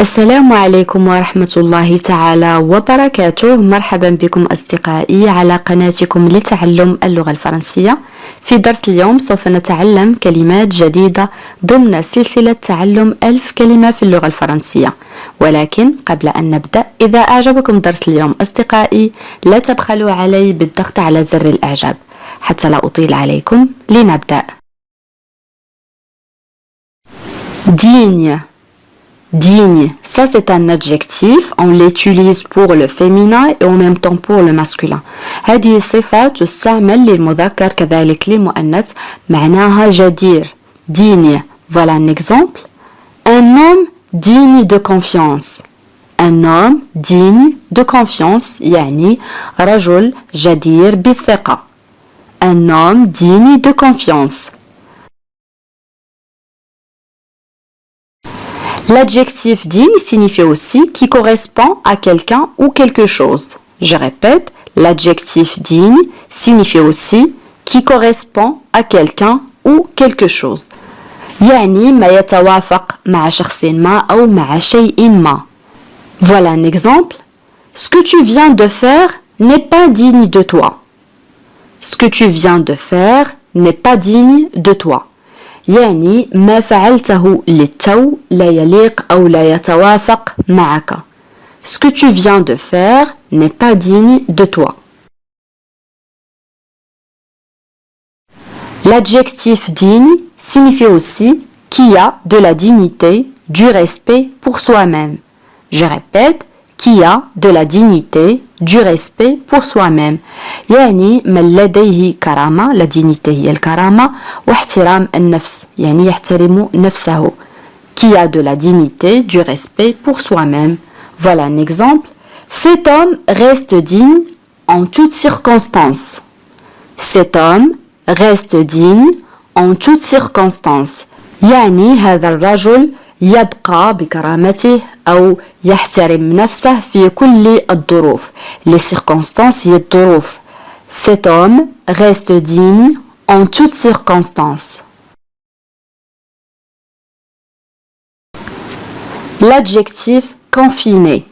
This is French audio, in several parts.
السلام عليكم ورحمة الله تعالى وبركاته. مرحبا بكم أصدقائي على قناتكم لتعلم اللغة الفرنسية. في درس اليوم سوف نتعلم كلمات جديدة ضمن سلسلة تعلم 1000 كلمة في اللغة الفرنسية. ولكن قبل أن نبدأ، إذا أعجبكم درس اليوم أصدقائي لا تبخلوا علي بالضغط على زر الإعجاب. حتى لا أطيل عليكم، لنبدأ. digne. Digne, ça c'est un adjectif, on l'utilise pour le féminin et en même temps pour le masculin. هذه صفة تستعمل للمذكر كذلك للمؤنث، معناها جدير. digne. Voilà un exemple. Un homme digne de confiance. Un homme digne de confiance يعني رجل جدير بالثقة. Un homme digne de confiance. L'adjectif digne signifie aussi qui correspond à quelqu'un ou quelque chose. Je répète, l'adjectif digne signifie aussi qui correspond à quelqu'un ou quelque chose. يعني ما يتوافق مع شخص ما أو مع شيء ما. Voilà un exemple. Ce que tu viens de faire n'est pas digne de toi. Ce que tu viens de faire n'est pas digne de toi. يعني ما فعلته للتو لا يليق أو لا يتوافق معك. Ce que tu viens de faire n'est pas digne de toi. L'adjectif digne signifie aussi qui a de la dignité, du respect pour soi-même. Je répète, qui a de la dignité, du respect pour soi-même. يعني من لديه كرامة، la dignité هي الكرامة، واحترام النفس يعني يحترم نفسه. Qui a de la dignité, du respect pour soi-même. Voilà un exemple. Cet homme reste digne en toutes circonstances. Cet homme reste digne en toutes circonstances. يعني هذا الرجل يبقى بكرامته أو يحترم نفسه في كل الظروف. Les circonstances هي الظروف. Cet homme reste digne en toutes circonstances. L'adjectif confiné.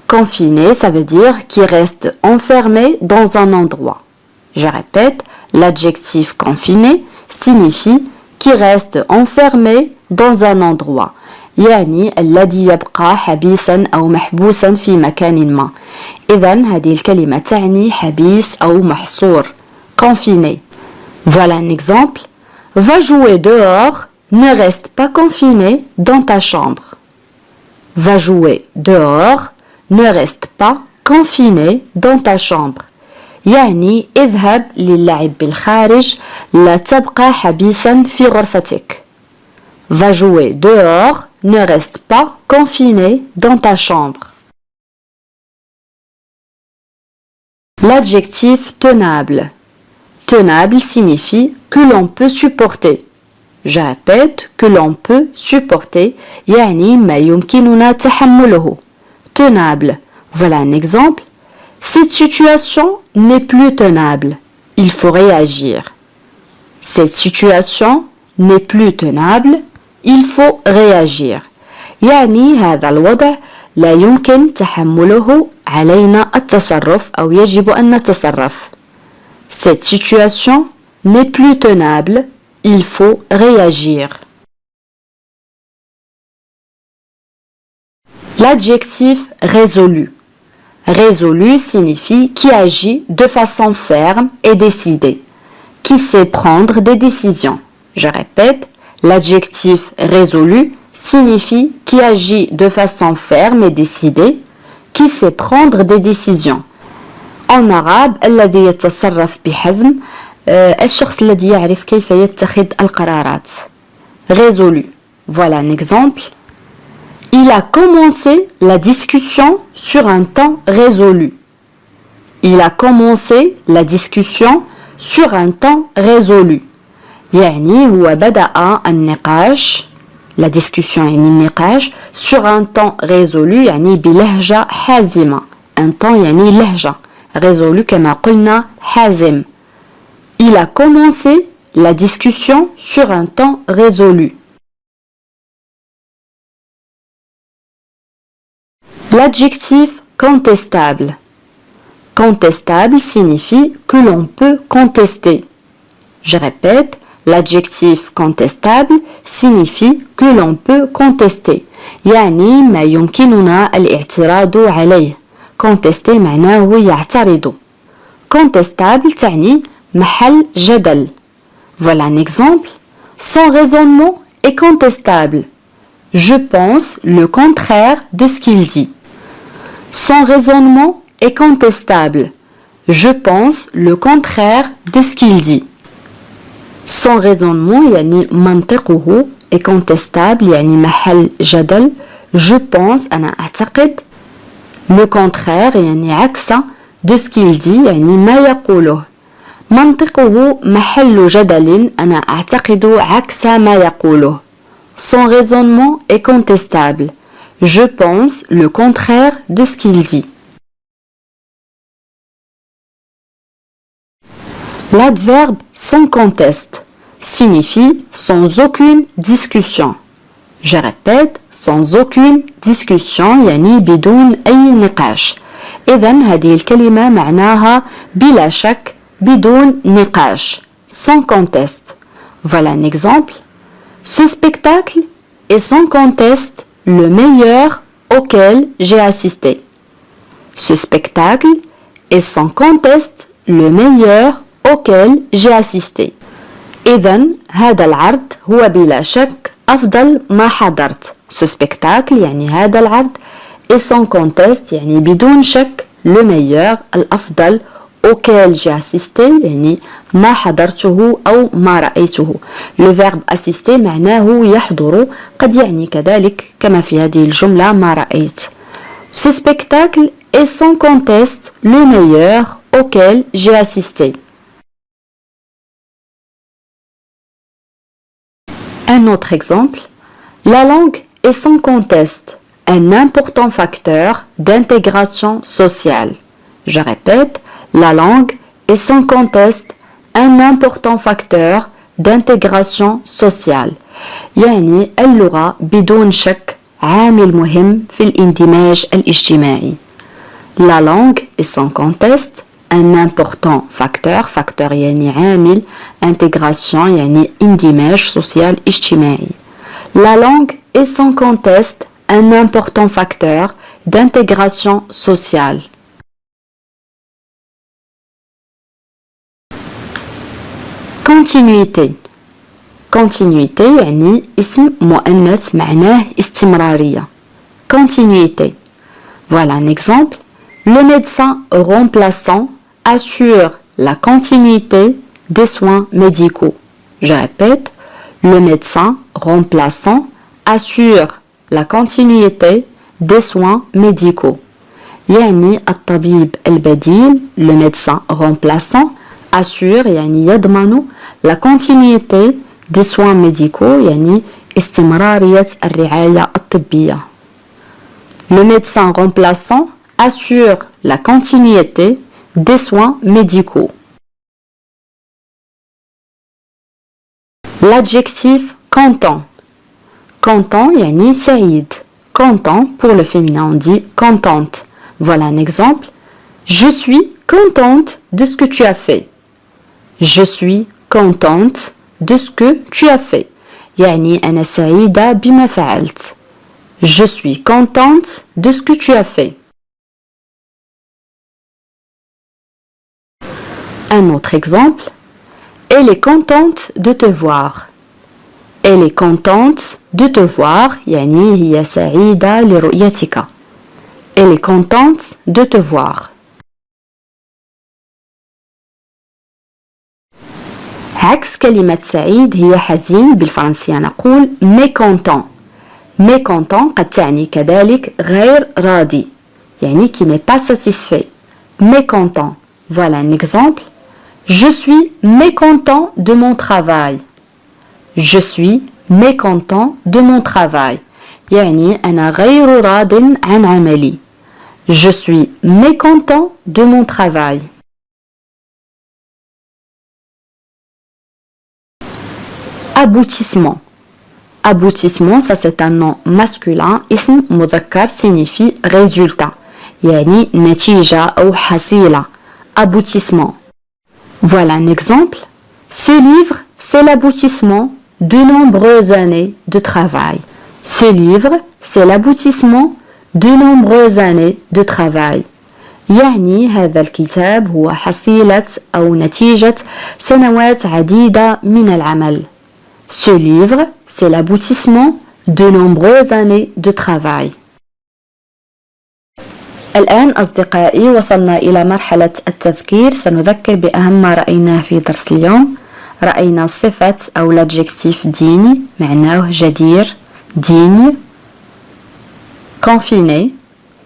Confiné, ça veut dire qui reste enfermé dans un endroit. Je répète, l'adjectif confiné signifie qui reste enfermé dans un endroit. يعني الذي يبقى حبيسا أو محبوسا في مكان ما. إذن هذه الكلمة تعني حبيس أو محصور. Confiné. Voilà un exemple. Va jouer dehors, ne reste pas confiné dans ta chambre. Va jouer dehors, ne reste pas confiné dans ta chambre. يعني اذهب للعب بالخارج، لا تبقى حبيسا في غرفتك. Va jouer dehors, ne reste pas confiné dans ta chambre. L'adjectif tenable. Tenable signifie que l'on peut supporter. Je répète, que l'on peut supporter. يعني ما يمكننا تحمله. Tenable. Voilà un exemple. Cette situation n'est plus tenable. Il faut réagir. Cette situation n'est plus tenable. Il faut réagir. يعني هذا الوضع لا يمكن تحمله، علينا التصرف أو يجب أن نتصرف. Cette situation n'est plus tenable. Il faut réagir. L'adjectif résolu. Résolu signifie qui agit de façon ferme et décidée, qui sait prendre des décisions. Je répète, l'adjectif résolu signifie qui agit de façon ferme et décidée, qui sait prendre des décisions. En arabe, الذي يتصرف بحزم، الشخص الذي يعرف كيف يتخذ القرارات. Résolu. Voilà un exemple. Il a commencé la discussion sur un temps résolu. Il a commencé la discussion sur un temps résolu. يعني هو بدأ النقاش، la discussion يعني النقاش sur un temps résolu يعني بلهجة حازمة. un temps يعني لهجة. résolu كما قلنا حازم. Il a commencé la discussion sur un temps résolu. L'adjectif contestable. Contestable signifie que l'on peut contester. Je répète, l'adjectif contestable signifie que l'on peut contester. يعني ما يمكننا الاعتراض عليه. contester معناه يعترض. contestable تعني محل جدل. Voilà un exemple. Son raisonnement est contestable. Je pense le contraire de ce qu'il dit. Son raisonnement est contestable. Je pense le contraire de ce qu'il dit. Son raisonnement يعني منطقه est contestable يعني محل جدل. Je pense أنا أعتقد le contraire يعني عكس de ce qu'il dit يعني ما يقوله. منطقه محل جدل أنا أعتقد عكس ما يقوله. Son raisonnement est contestable. Je pense le contraire de ce qu'il dit. L'adverbe sans conteste signifie sans aucune discussion. Je répète, sans aucune discussion يعني بدون أي نقاش. إذن هذه الكلمة معناها بلا شك بدون نقاش. Sans conteste. Voilà un exemple. Ce spectacle est sans conteste le meilleur auquel j'ai assisté. Ce spectacle est sans conteste le meilleur auquel j'ai assisté. إذن هذا العرض هو بلا شك أفضل ما حضرت. Ce spectacle يعني هذا العرض est sans conteste يعني بدون شك le meilleur الأفضل auquel j'ai assisté يعني ما حضرته أو ما رأيته. Le verbe assister معناه يحضر قد يعني كذلك كما في هذه الجملة ما رأيت. Ce spectacle est sans conteste le meilleur auquel j'ai assisté. Un autre exemple, la langue est sans conteste un important facteur d'intégration sociale. Je répète, la langue est sans conteste un important facteur d'intégration sociale. يعني اللغة بدون شك عامل مهم في الاندماج الاجتماعي. La langue est sans conteste un important facteur. Facteur يعني عامل. Intégration يعني اندماج social اجتماعي. La langue est sans conteste un important facteur d'intégration sociale. Continuité. Continuité يعني اسم مؤنث معناه استمرارية. Continuité. Voilà un exemple. Le médecin remplaçant assure la continuité des soins médicaux. Je répète, le médecin remplaçant assure la continuité des soins médicaux. يعني الطبيب البديل le médecin remplaçant assure يعني يضمن la continuité des soins médicaux يعني استمرارية الرعاية الطبية. Le médecin remplaçant assure la continuité des soins médicaux. L'adjectif content. Content يعني سعيد. Content pour le féminin on dit contente. Voilà un exemple. Je suis contente de ce que tu as fait. Je suis contente de ce que tu as fait. يعني أنا سعيدة بما فعلت. Je suis contente de ce que tu as fait. Un autre exemple. Elle est contente de te voir. Elle est contente de te voir. يعني هي سعيدة لرؤيتك. Elle est contente de te voir. عكس كلمة سعيد هي حزين بالفرنسية نقول mécontent. Mécontent قد تعني كذلك غير راضي يعني qui n'est pas satisfait. Mécontent. Voilà un exemple. Je suis mécontent de mon travail. Je suis mécontent de mon travail. يعني أنا غير راض عن عملي. Je suis mécontent de mon travail. Aboutissement. Aboutissement, ça c'est un nom masculin. Ism mudhakkar signifie résultat. Yani natija ou hasila. Aboutissement. Voilà un exemple. Ce livre, c'est l'aboutissement de nombreuses années de travail. Ce livre, c'est l'aboutissement de nombreuses années de travail. يعني هذا الكتاب هو حصيلة أو نتيجة سنوات عديدة من العمل. Ce livre, c'est l'aboutissement de nombreuses années de travail. الآن أصدقائي وصلنا إلى مرحلة التذكير. سنذكر بأهم ما رأيناه في درس اليوم. رأينا صفة أو l'adjectif digne معناه جدير digne. Confiné,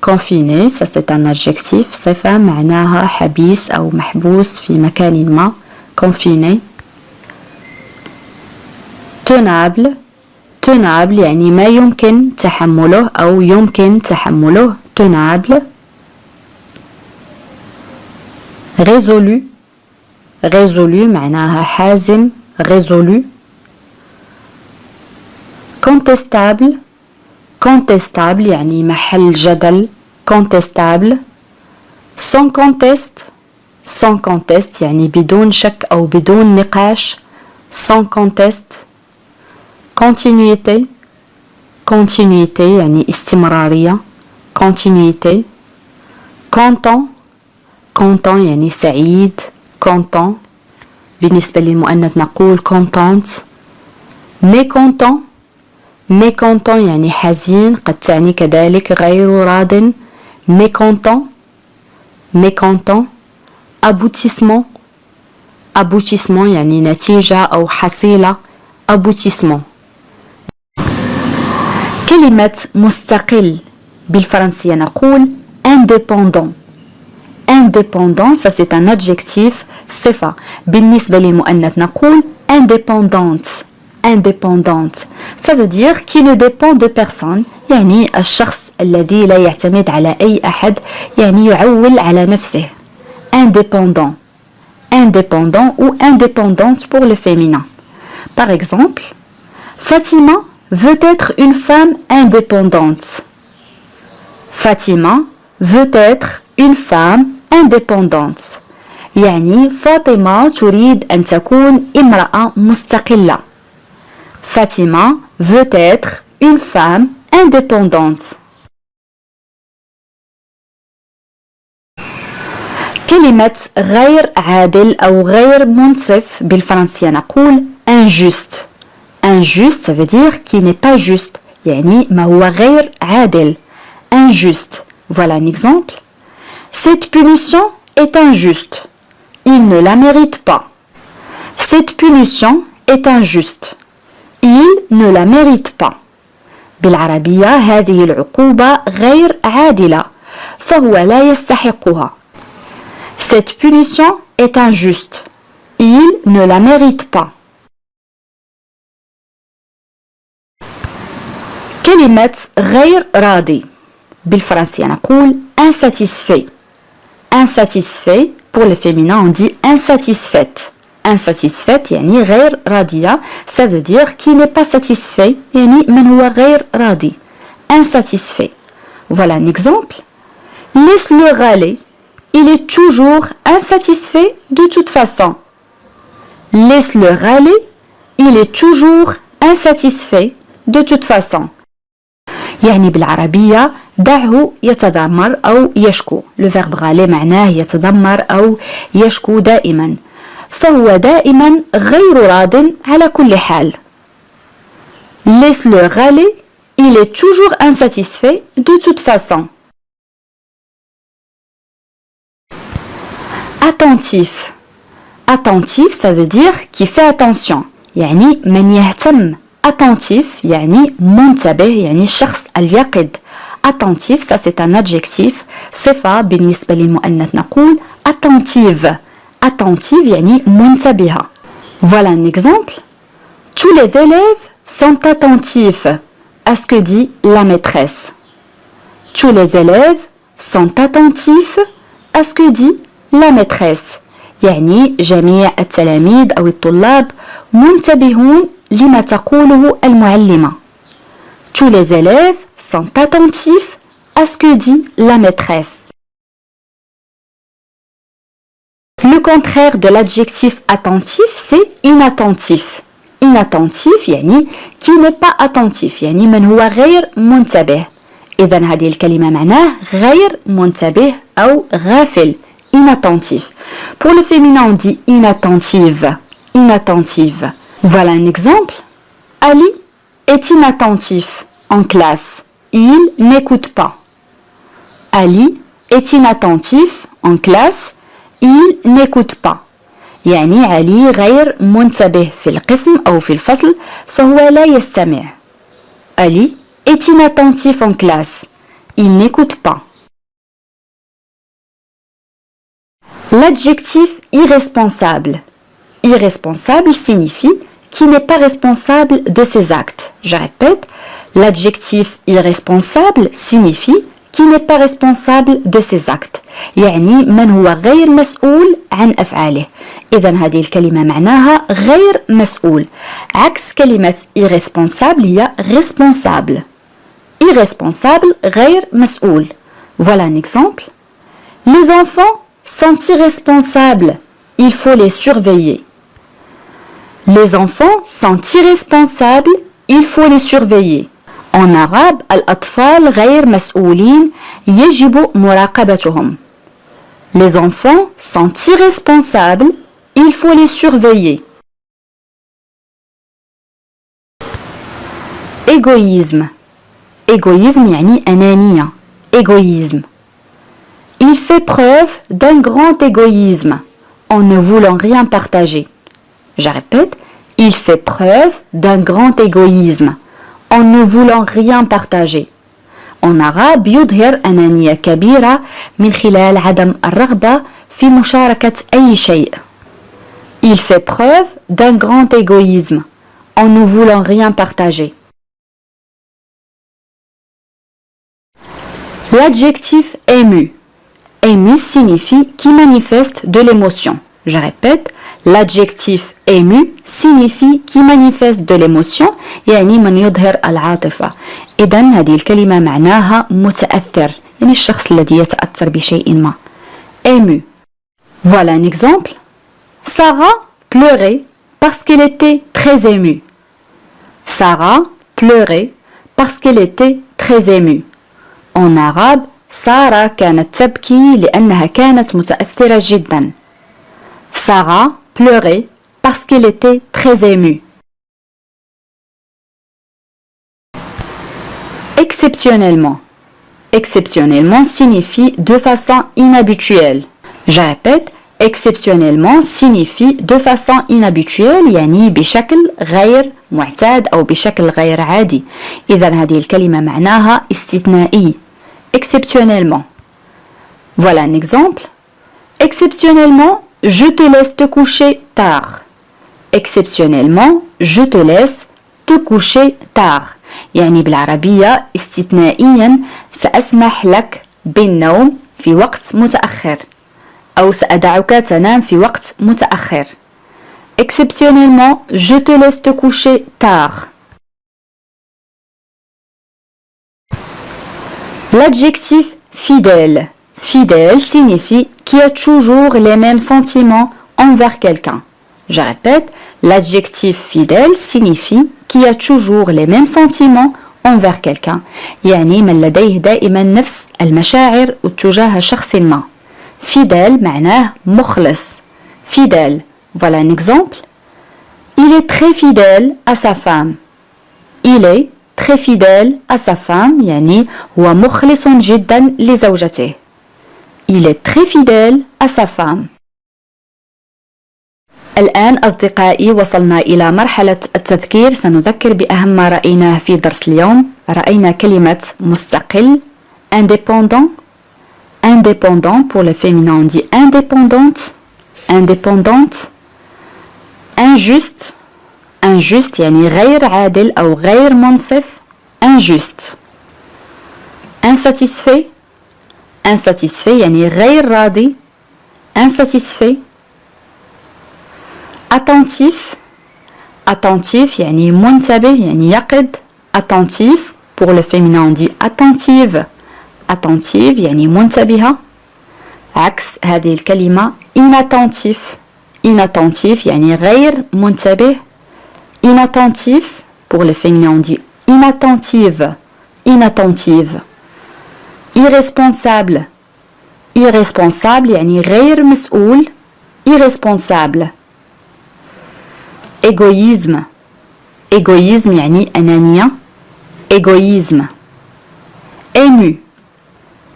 confiné, ça c'est un adjectif صفة معناها حبيس أو محبوس في مكان ما. Confiné. Tenable, tenable يعني ما يمكن تحمله أو يمكن تحمله. Tenable. Résolu, résolu معناها حازم résolu. Contestable, contestable يعني محل جدل. Contestable. Sans conteste, sans conteste يعني بدون شك أو بدون نقاش. Sans conteste. Continuité, continuité يعني استمرارية. Continuité. Content, content يعني سعيد. Content. بالنسبة للمؤنث نقول contente. Mécontent, mécontent يعني حزين. قد تعني كذلك غير راض. Mécontent, mécontent. Aboutissement, aboutissement يعني نتيجة أو حصيلة. Aboutissement. كلمة مستقل بالفرنسية نقول indépendant. Indépendant, ça c'est un adjectif صفة. بالنسبة للمؤنث نقول indépendante. Indépendante. Ça veut dire qui ne dépend de personne. يعني الشخص الذي لا يعتمد على أي أحد. يعني يعول على نفسه. Indépendant. Indépendant ou indépendante pour le féminin. Par exemple, Fatima veut être une femme indépendante. Fatima veut être une femme indépendante. يعني فاطمة تريد أن تكون امرأة مستقلة. Fatima veut être une femme indépendante. كلمة غير عادل أو غير منصف بالفرنسية نقول injuste. Injuste, ça veut dire qui n'est pas juste. يعني ما هو غير عادل. Injuste. Voilà un exemple. Cette punition est injuste. Il ne la mérite pas. Cette punition est injuste. Il ne la mérite pas. بالعربية هذه العقوبة غير عادلة فهو لا يستحقها. Cette punition est injuste. Il ne la mérite pas. كلمة غير راضي بالفرنسية نقول insatisfait. Insatisfait pour le féminin on dit insatisfaite. Insatisfaite يعني غير راضية. Ça veut dire qui n'est pas satisfait يعني من هو غير راضي. Insatisfait. Voilà un exemple. Laisse-le râler. Il est toujours insatisfait de toute façon. Laisse-le râler. Il est toujours insatisfait de toute façon. يعني بالعربية دعه يتذمر أو يشكو. Le verbe râler معناه يتذمر أو يشكو دائما. فهو دائما غير راض على كل حال. Laisse-le râler. Il est toujours insatisfait de toute façon. Attentif. Attentif, ça veut dire qui fait attention. يعني من يهتم. Attentif يعني منتبه يعني الشخص اليقظ. Attentif, ça c'est un adjectif. صفة بالنسبة للمؤنث نقول attentive. Attentive يعني منتبهة. Voilà un exemple. Tous les élèves sont attentifs à ce que dit la maîtresse. Tous les élèves sont attentifs à ce que dit la maîtresse. يعني جميع التلاميذ أو الطلاب منتبهون لما تقوله المعلمة. Tous les élèves sont attentifs à ce que dit la maîtresse. Le contraire de l'adjectif attentif, c'est inattentif. Inattentif يعني qui n'est pas attentif, يعني من هو غير منتبه. إذن هذه الكلمة معناه غير منتبه أو غافل. Inattentif. Pour le féminin, on dit inattentive. Inattentive. Voilà un exemple. Ali est inattentif en classe. Il n'écoute pas. Ali est inattentif en classe. Il n'écoute pas. يعني علي غير منتبه في القسم أو في الفصل فهو لا يستمع. Ali est inattentif en classe. Il n'écoute pas. L'adjectif irresponsable. Irresponsable signifie qui n'est pas responsable de ses actes. Je répète, l'adjectif irresponsable signifie qui n'est pas responsable de ses actes. يعني من هو غير مسؤول عن أفعاله. إذن هذه الكلمة معناها غير مسؤول. عكس كلمة irresponsable هي responsable. Irresponsable غير مسؤول. Voilà un exemple. Les enfants sont irresponsables. Il faut les surveiller. Les enfants sont irresponsables. Il faut les surveiller. En arabe, الأطفال غير مسؤولين يجب مراقبتهم. Les enfants sont irresponsables. Il faut les surveiller. Égoïsme. Égoïsme يعني أنانية. Égoïsme. Il fait preuve d'un grand égoïsme en ne voulant rien partager. Je répète, il fait preuve d'un grand égoïsme en ne voulant rien partager. En arabe يظهر أنانية كبيرة من خلال عدم الرغبة في مشاركة أي شيء. Il fait preuve d'un grand égoïsme en ne voulant rien partager. L'adjectif ému. Ému signifie qui manifeste de l'émotion. Je répète, l'adjectif ému signifie qui manifeste de l'émotion يعني من يظهر العاطفة. إذن هذه الكلمة معناها متأثر يعني الشخص الذي يتأثر بشيء ما. Ému. Voilà un exemple. Sarah pleurait parce qu'elle était très émue. Sarah pleurait parce qu'elle était très émue. En arabe سارة كانت تبكي لأنها كانت متأثرة جدا. Sarah pleurait parce qu'elle était très émue. Exceptionnellement. Exceptionnellement signifie de façon inhabituelle. Je répète, exceptionnellement signifie de façon inhabituelle يعني بشكل غير معتاد أو بشكل غير عادي. إذن هذه الكلمة معناها استثنائي. Exceptionnellement. Voilà un exemple. Exceptionnellement, je te laisse te coucher tard. Exceptionnellement, je te laisse te coucher tard. يعني بالعربية استثنائيا سأسمح لك بالنوم في وقت متأخر أو سأدعك تنام في وقت متأخر. Exceptionnellement, je te laisse te coucher tard. L'adjectif fidèle. Fidèle signifie qui a toujours les mêmes sentiments envers quelqu'un. Je répète, l'adjectif fidèle signifie qui a toujours les mêmes sentiments envers quelqu'un. يعني من لديه دائما نفس المشاعر تجاه شخص ما. Fidèle معناه مخلص. Fidèle. Voilà un exemple. Il est très fidèle à sa femme. Il est très fidèle à sa femme يعني هو مخلص جدا لزوجته. Il est très fidèle à sa femme. الآن أصدقائي وصلنا إلى مرحلة التذكير. سنذكر بأهم ما رأيناه في درس اليوم. رأينا كلمة مستقل indépendant. Indépendant pour le féminin on dit indépendante. Indépendante. Injuste. Injuste يعني غير عادل أو غير منصف. Injuste. Insatisfait. Insatisfait يعني غير راضي. Insatisfait. Attentif. attentif يعني منتبه يعني يقظ. attentif pour le féminin on dit attentive. attentive يعني منتبهة. عكس هذه الكلمة inattentif. inattentif يعني غير منتبه. inattentif pour le féminin on dit inattentive. inattentive. irresponsable. irresponsable يعني غير مسؤول. irresponsable. égoïsme. égoïsme يعني أنانية. égoïsme. ému.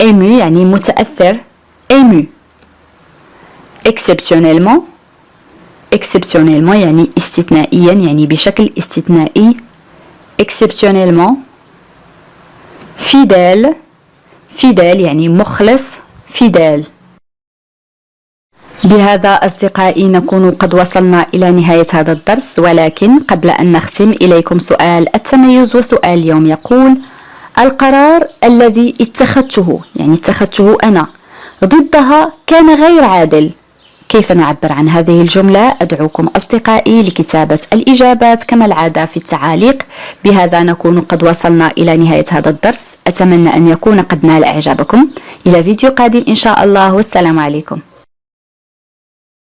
ému يعني متأثر. ému. exceptionnellement. exceptionnellement يعني استثنائيا يعني بشكل استثنائي. exceptionnellement. fidèle. fidèle يعني مخلص. fidèle. بهذا أصدقائي نكون قد وصلنا إلى نهاية هذا الدرس، ولكن قبل أن نختم إليكم سؤال التميز. وسؤال اليوم يقول: القرار الذي اتخذته يعني اتخذته أنا ضدها كان غير عادل. كيف نعبر عن هذه الجملة؟ أدعوكم أصدقائي لكتابة الإجابات كما العادة في التعاليق. بهذا نكون قد وصلنا إلى نهاية هذا الدرس. أتمنى أن يكون قد نال إعجابكم. إلى فيديو قادم إن شاء الله، والسلام عليكم.